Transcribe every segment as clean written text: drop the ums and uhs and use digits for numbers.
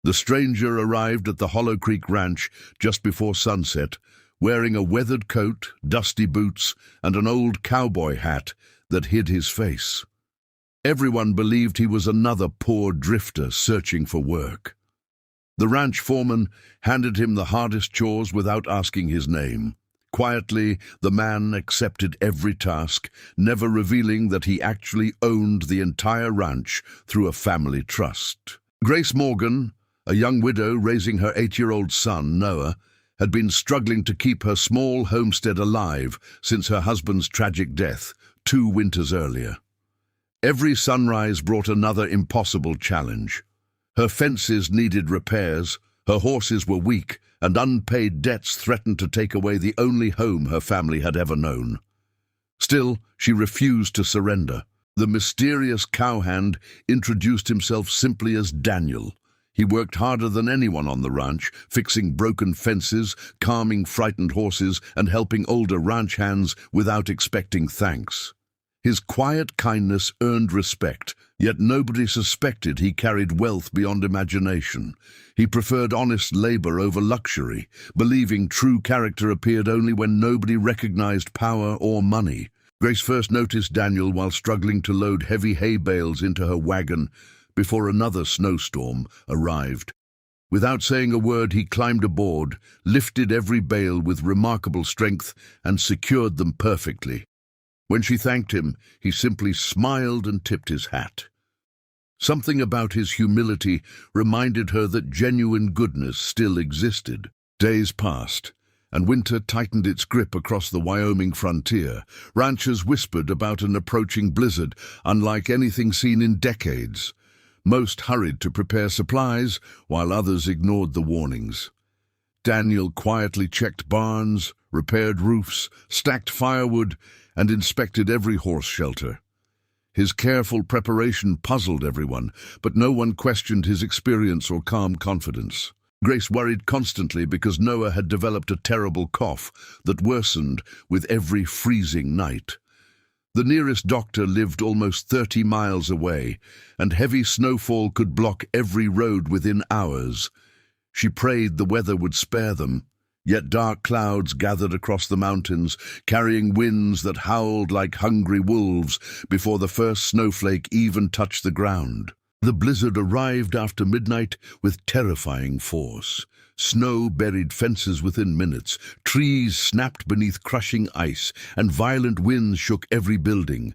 The stranger arrived at the Hollow Creek Ranch just before sunset, wearing a weathered coat, dusty boots, and an old cowboy hat that hid his face. Everyone believed he was another poor drifter searching for work. The ranch foreman handed him the hardest chores without asking his name. Quietly, the man accepted every task, never revealing that he actually owned the entire ranch through a family trust. Grace Morgan, a young widow raising her 8-year-old son, Noah, had been struggling to keep her small homestead alive since her husband's tragic death 2 winters earlier. Every sunrise brought another impossible challenge. Her fences needed repairs, her horses were weak, and unpaid debts threatened to take away the only home her family had ever known. Still, she refused to surrender. The mysterious Cowhand introduced himself simply as Daniel. He worked harder than anyone on the ranch, fixing broken fences, calming frightened horses, and helping older ranch hands without expecting thanks. His quiet kindness earned respect, yet nobody suspected he carried wealth beyond imagination. He preferred honest labor over luxury, believing true character appeared only when nobody recognized power or money. Grace first noticed Daniel while struggling to load heavy hay bales into her wagon before another snowstorm arrived. Without saying a word, he climbed aboard, lifted every bale with remarkable strength, and secured them perfectly. When she thanked him, he simply smiled and tipped his hat. Something about his humility reminded her that genuine goodness still existed. Days passed, and winter tightened its grip across the Wyoming frontier. Ranchers whispered about an approaching blizzard, unlike anything seen in decades. Most hurried to prepare supplies, while others ignored the warnings. Daniel quietly checked barns, repaired roofs, stacked firewood, and inspected every horse shelter. His careful preparation puzzled everyone, but no one questioned his experience or calm confidence. Grace worried constantly because Noah had developed a terrible cough that worsened with every freezing night. The nearest doctor lived almost 30 miles away, and heavy snowfall could block every road within hours. She prayed the weather would spare them, yet dark clouds gathered across the mountains, carrying winds that howled like hungry wolves before the first snowflake even touched the ground. The blizzard arrived after midnight with terrifying force. Snow buried fences within minutes, trees snapped beneath crushing ice, and violent winds shook every building.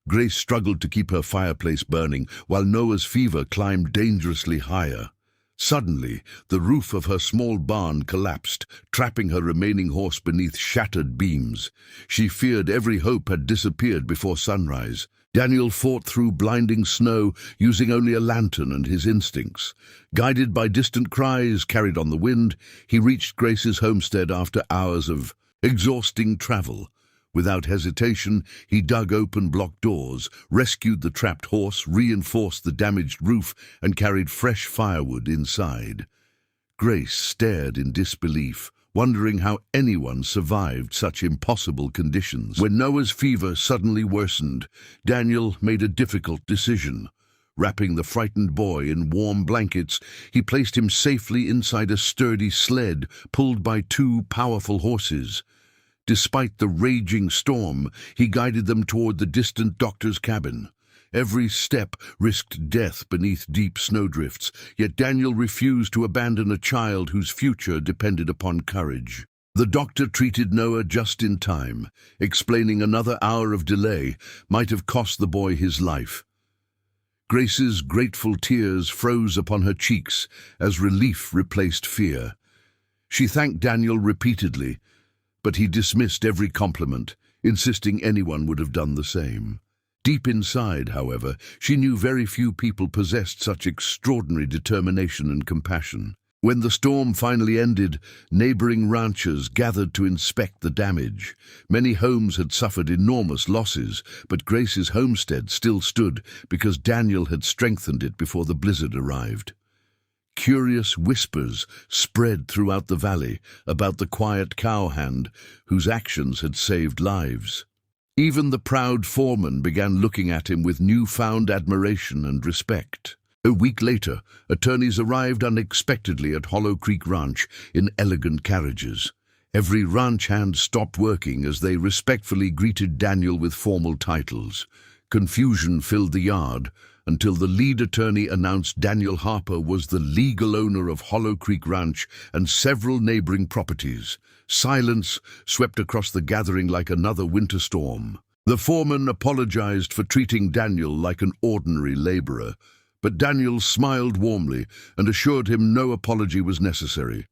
Grace struggled to keep her fireplace burning, while Noah's fever climbed dangerously higher. Suddenly, the roof of her small barn collapsed, trapping her remaining horse beneath shattered beams. She feared every hope had disappeared before sunrise. Daniel fought through blinding snow, using only a lantern and his instincts. Guided by distant cries carried on the wind, he reached Grace's homestead after hours of exhausting travel. Without hesitation, he dug open blocked doors, rescued the trapped horse, reinforced the damaged roof, and carried fresh firewood inside. Grace stared in disbelief, wondering how anyone survived such impossible conditions. When Noah's fever suddenly worsened, Daniel made a difficult decision. Wrapping the frightened boy in warm blankets, he placed him safely inside a sturdy sled pulled by 2 powerful horses. Despite the raging storm, he guided them toward the distant doctor's cabin. Every step risked death beneath deep snowdrifts, yet Daniel refused to abandon a child whose future depended upon courage. The doctor treated Noah just in time, explaining another hour of delay might have cost the boy his life. Grace's grateful tears froze upon her cheeks as relief replaced fear. She thanked Daniel repeatedly, but he dismissed every compliment, insisting anyone would have done the same. Deep inside, however, she knew very few people possessed such extraordinary determination and compassion. When the storm finally ended, neighboring ranchers gathered to inspect the damage. Many homes had suffered enormous losses, but Grace's homestead still stood because Daniel had strengthened it before the blizzard arrived. Curious whispers spread throughout the valley about the quiet Cowhand whose actions had saved lives. Even the proud foreman began looking at him with newfound admiration and respect. A week later, attorneys arrived unexpectedly at Hollow Creek Ranch in elegant carriages. Every ranch hand stopped working as they respectfully greeted Daniel with formal titles. Confusion filled the yard until the lead attorney announced Daniel Harper was the legal owner of Hollow Creek Ranch and several neighboring properties. Silence swept across the gathering like another winter storm. The foreman apologized for treating Daniel like an ordinary laborer, but Daniel smiled warmly and assured him no apology was necessary.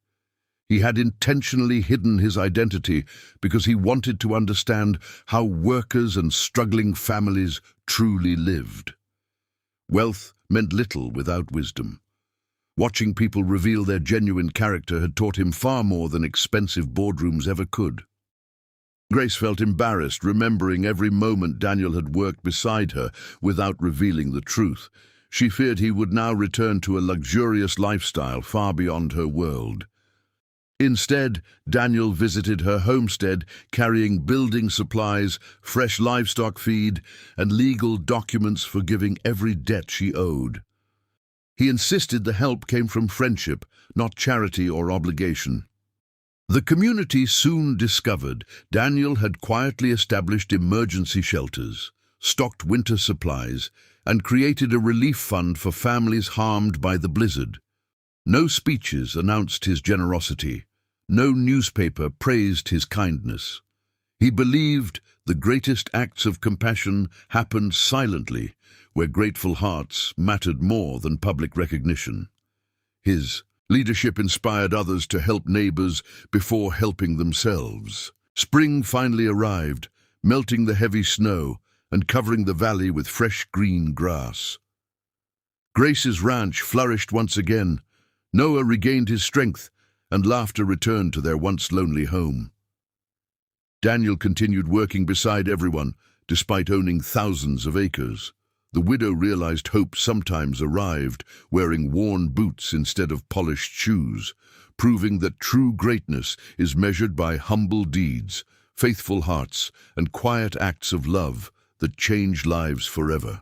He had intentionally hidden his identity because he wanted to understand how workers and struggling families truly lived. Wealth meant little without wisdom. Watching people reveal their genuine character had taught him far more than expensive boardrooms ever could. Grace felt embarrassed, remembering every moment Daniel had worked beside her without revealing the truth. She feared he would now return to a luxurious lifestyle far beyond her world. Instead, Daniel visited her homestead, carrying building supplies, fresh livestock feed, and legal documents forgiving every debt she owed. He insisted the help came from friendship, not charity or obligation. The community soon discovered Daniel had quietly established emergency shelters, stocked winter supplies, and created a relief fund for families harmed by the blizzard. No speeches announced his generosity. No newspaper praised his kindness. He believed the greatest acts of compassion happened silently, where grateful hearts mattered more than public recognition. His leadership inspired others to help neighbors before helping themselves. Spring finally arrived, melting the heavy snow and covering the valley with fresh green grass. Grace's ranch flourished once again. Noah regained his strength, and laughter returned to their once lonely home. Daniel continued working beside everyone, despite owning thousands of acres. The widow realized hope sometimes arrived, wearing worn boots instead of polished shoes, proving that true greatness is measured by humble deeds, faithful hearts, and quiet acts of love that change lives forever.